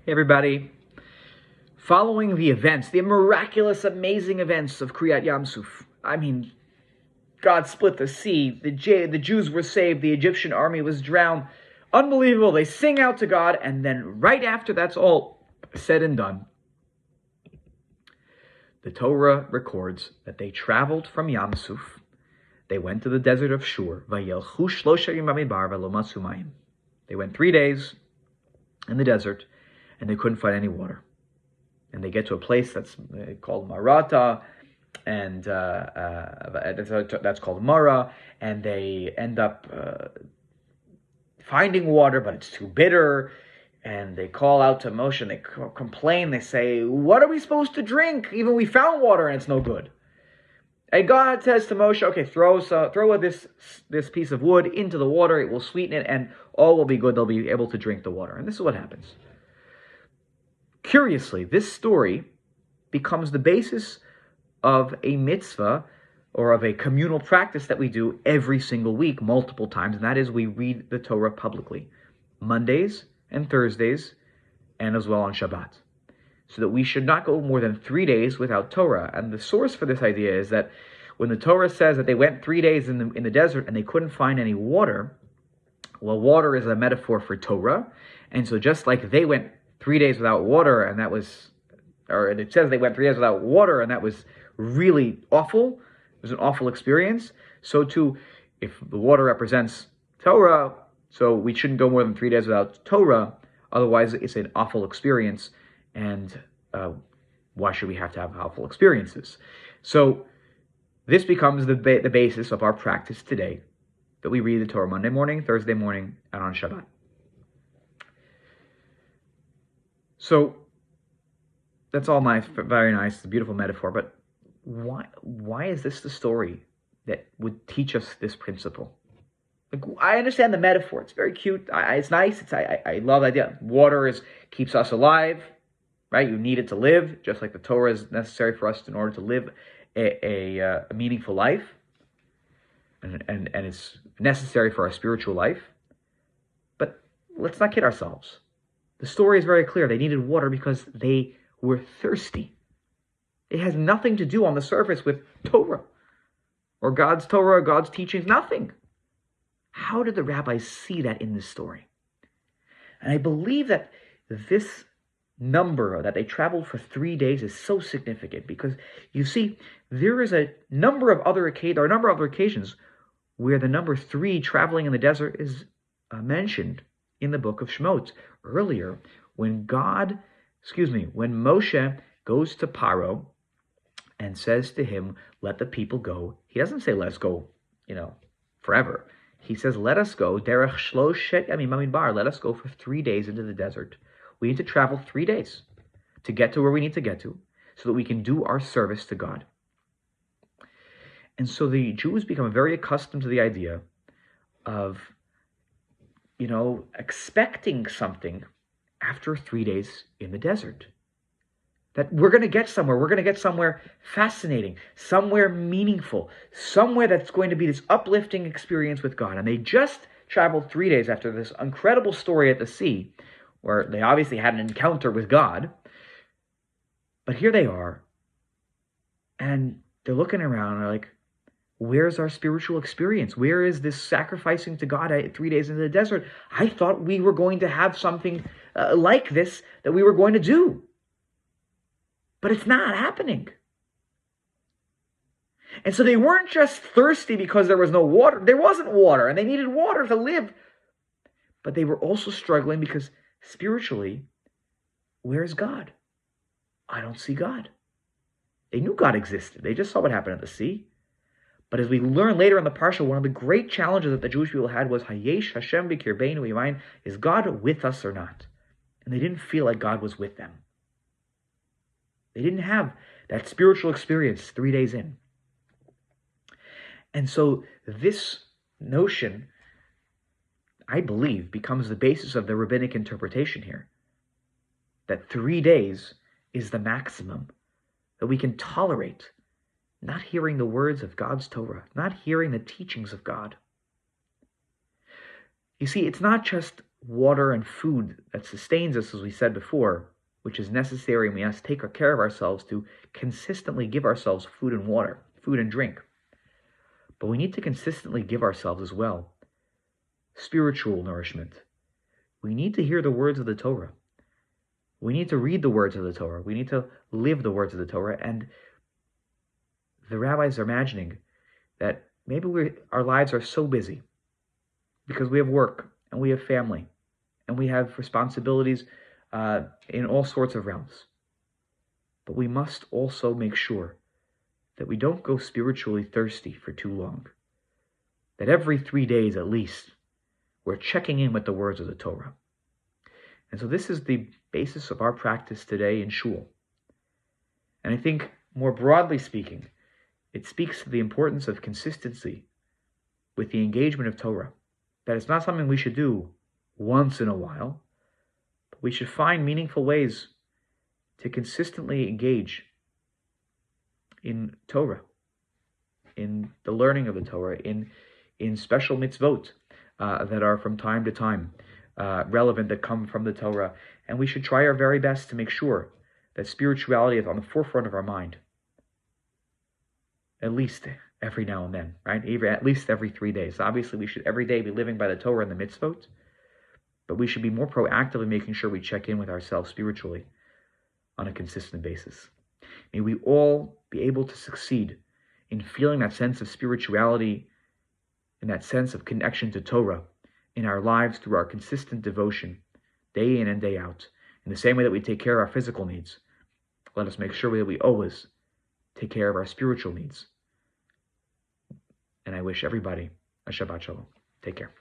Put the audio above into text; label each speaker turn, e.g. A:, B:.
A: Hey everybody. Following the events, the miraculous, amazing events of Kriyat Yamsuf, God split the sea, the Jews were saved, the Egyptian army was drowned. Unbelievable. They sing out to God, and then right after that's all said and done, the Torah records that they traveled from Yamsuf. They went to the desert of Shur. They went 3 days in the desert, and they couldn't find any water. And they get to a place that's called Marata, and that's called Mara, and they end up finding water, but it's too bitter, and they call out to Moshe, and they complain, they say, what are we supposed to drink? Even we found water, and it's no good. And God says to Moshe, okay, throw this piece of wood into the water, it will sweeten it, and all will be good, they'll be able to drink the water. And this is what happens. Curiously, this story becomes the basis of a mitzvah or of a communal practice that we do every single week, multiple times, and that is we read the Torah publicly, Mondays and Thursdays, and as well on Shabbat, so that we should not go more than 3 days without Torah. And the source for this idea is that when the Torah says that they went 3 days in the desert and they couldn't find any water, well, water is a metaphor for Torah, and so just like they went 3 days without water, and that was, or it says they went 3 days without water, and that was really awful. It was an awful experience. So too, if the water represents Torah, so we shouldn't go more than 3 days without Torah. Otherwise, it's an awful experience, and why should we have to have awful experiences? So this becomes the basis of our practice today, that we read the Torah Monday morning, Thursday morning, and on Shabbat. So that's all nice, very nice. It's a beautiful metaphor, but why is this the story that would teach us this principle? Like, I understand the metaphor; it's very cute. It's nice. I love the idea. Water keeps us alive, right? You need it to live, just like the Torah is necessary for us in order to live a meaningful life, and it's necessary for our spiritual life. But let's not kid ourselves. The story is very clear. They needed water because they were thirsty. It has nothing to do on the surface with Torah, or God's teachings, nothing. How did the rabbis see that in this story? And I believe that this number, that they traveled for 3 days, is so significant because, you see, there is a number of other occasions where the number 3, traveling in the desert, is mentioned in the book of Shemot. Earlier, when Moshe goes to Paro and says to him, let the people go, he doesn't say, let's go, forever. He says, let us go, derech shloshet yamim bamidbar, let us go for 3 days into the desert. We need to travel 3 days to get to where we need to get to, so that we can do our service to God. And so the Jews become very accustomed to the idea of expecting something after 3 days in the desert. That we're going to get somewhere fascinating, somewhere meaningful, somewhere that's going to be this uplifting experience with God. And they just traveled 3 days after this incredible story at the sea, where they obviously had an encounter with God. But here they are, and they're looking around and they're like, where's our spiritual experience? Where is this sacrificing to God 3 days into the desert? I thought we were going to have something like this that we were going to do. But it's not happening. And so they weren't just thirsty because there was no water. There wasn't water, and they needed water to live. But they were also struggling because spiritually, where is God? I don't see God. They knew God existed. They just saw what happened at the sea. But as we learn later in the Parsha, one of the great challenges that the Jewish people had was, Hayesh Hashem b'kirbeinu yimayin, is God with us or not? And they didn't feel like God was with them. They didn't have that spiritual experience 3 days in. And so this notion, I believe, becomes the basis of the rabbinic interpretation here. That 3 days is the maximum that we can tolerate not hearing the words of God's Torah, not hearing the teachings of God. You see, it's not just water and food that sustains us, as we said before, which is necessary, and we must take care of ourselves to consistently give ourselves food and water, food and drink. But we need to consistently give ourselves as well spiritual nourishment. We need to hear the words of the Torah. We need to read the words of the Torah. We need to live the words of the Torah. And the rabbis are imagining that maybe our lives are so busy because we have work and we have family and we have responsibilities in all sorts of realms. But we must also make sure that we don't go spiritually thirsty for too long. That every 3 days at least, we're checking in with the words of the Torah. And so this is the basis of our practice today in Shul. And I think, more broadly speaking, it speaks to the importance of consistency with the engagement of Torah. That it's not something we should do once in a while, but we should find meaningful ways to consistently engage in Torah, in the learning of the Torah, in special mitzvot that are from time to time relevant, that come from the Torah. And we should try our very best to make sure that spirituality is on the forefront of our mind, at least every now and then, right? At least every 3 days. Obviously, we should every day be living by the Torah and the mitzvot, but we should be more proactively making sure we check in with ourselves spiritually on a consistent basis. May we all be able to succeed in feeling that sense of spirituality and that sense of connection to Torah in our lives through our consistent devotion, day in and day out. In the same way that we take care of our physical needs, let us make sure that we always take care of our spiritual needs. And I wish everybody a Shabbat Shalom. Take care.